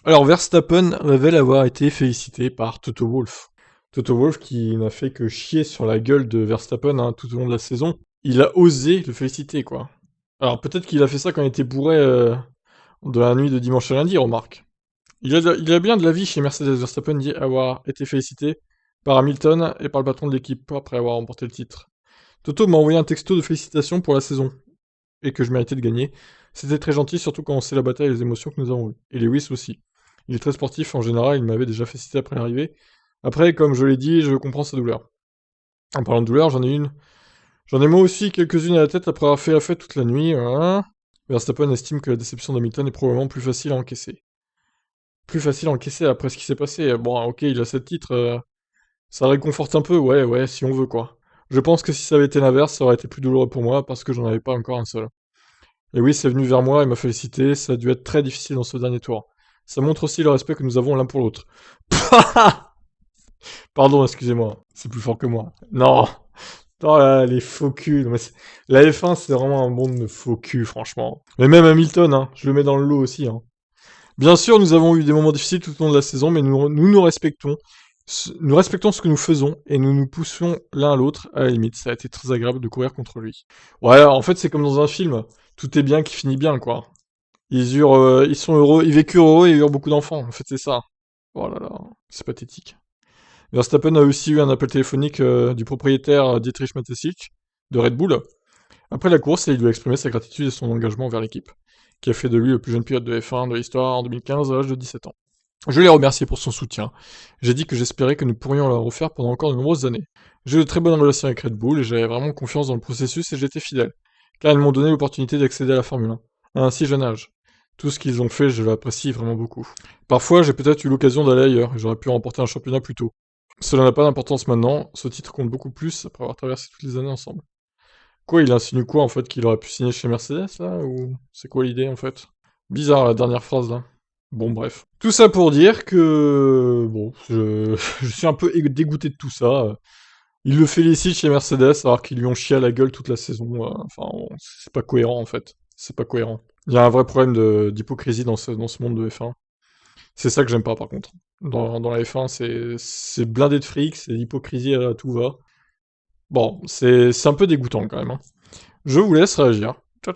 Alors Verstappen révèle avoir été félicité par Toto Wolff. Toto Wolff qui n'a fait que chier sur la gueule de Verstappen hein, tout au long de la saison. Il a osé le féliciter quoi. Alors peut-être qu'il a fait ça quand il était bourré de la nuit de dimanche à lundi, remarque. Il a bien de la vie chez Mercedes. Verstappen dit avoir été félicité par Hamilton et par le patron de l'équipe après avoir remporté le titre. Toto m'a envoyé un texto de félicitations pour la saison et que je méritais de gagner. C'était très gentil, surtout quand on sait la bataille et les émotions que nous avons eues. Et Lewis aussi. Il est très sportif en général, il m'avait déjà félicité après l'arrivée. Après, comme je l'ai dit, je comprends sa douleur. En parlant de douleur, j'en ai une. J'en ai moi aussi quelques-unes à la tête après avoir fait la fête toute la nuit. Hein. Verstappen estime que la déception d'Hamilton est probablement plus facile à encaisser. Plus facile à encaisser après ce qui s'est passé. Bon, ok, il a 7 titres, ça réconforte un peu, ouais, si on veut quoi. Je pense que si ça avait été l'inverse, ça aurait été plus douloureux pour moi parce que j'en avais pas encore un seul. Et oui, c'est venu vers moi et m'a félicité, ça a dû être très difficile dans ce dernier tour. Ça montre aussi le respect que nous avons l'un pour l'autre. Pardon, excusez-moi, c'est plus fort que moi. Non. Oh là, les faux culs. Non, mais la F1, c'est vraiment un monde de faux culs, franchement. Mais même Hamilton, hein, je le mets dans le lot aussi. Hein. Bien sûr, nous avons eu des moments difficiles tout au long de la saison, mais nous respectons. Nous respectons ce que nous faisons et nous nous poussons l'un à l'autre à la limite. Ça a été très agréable de courir contre lui. Ouais, en fait, c'est comme dans un film. Tout est bien qui finit bien, quoi. Ils sont heureux, ils vécurent heureux et eurent beaucoup d'enfants. En fait, c'est ça. Oh là là, c'est pathétique. Verstappen a aussi eu un appel téléphonique du propriétaire Dietrich Mateschitz de Red Bull après la course et il lui a exprimé sa gratitude et son engagement envers l'équipe, qui a fait de lui le plus jeune pilote de F1 de l'histoire en 2015 à l'âge de 17 ans. Je l'ai remercié pour son soutien. J'ai dit que j'espérais que nous pourrions la refaire pendant encore de nombreuses années. J'ai eu de très bonnes relations avec Red Bull et j'avais vraiment confiance dans le processus et j'étais fidèle, car ils m'ont donné l'opportunité d'accéder à la Formule 1, à un si jeune âge. Tout ce qu'ils ont fait, je l'apprécie vraiment beaucoup. Parfois, j'ai peut-être eu l'occasion d'aller ailleurs et j'aurais pu remporter un championnat plus tôt. Cela n'a pas d'importance maintenant, ce titre compte beaucoup plus après avoir traversé toutes les années ensemble. Quoi, il insinue quoi en fait qu'il aurait pu signer chez Mercedes là ou c'est quoi l'idée en fait? Bizarre la dernière phrase là. Bon bref. Tout ça pour dire que bon, je suis un peu dégoûté de tout ça. Il le félicite chez Mercedes alors qu'ils lui ont chié à la gueule toute la saison. Enfin, c'est pas cohérent en fait. C'est pas cohérent. Il y a un vrai problème d'hypocrisie dans ce monde de F1. C'est ça que j'aime pas par contre. Dans la F1, c'est blindé de fric, c'est l'hypocrisie à tout va. Bon, c'est un peu dégoûtant quand même. Hein. Je vous laisse réagir.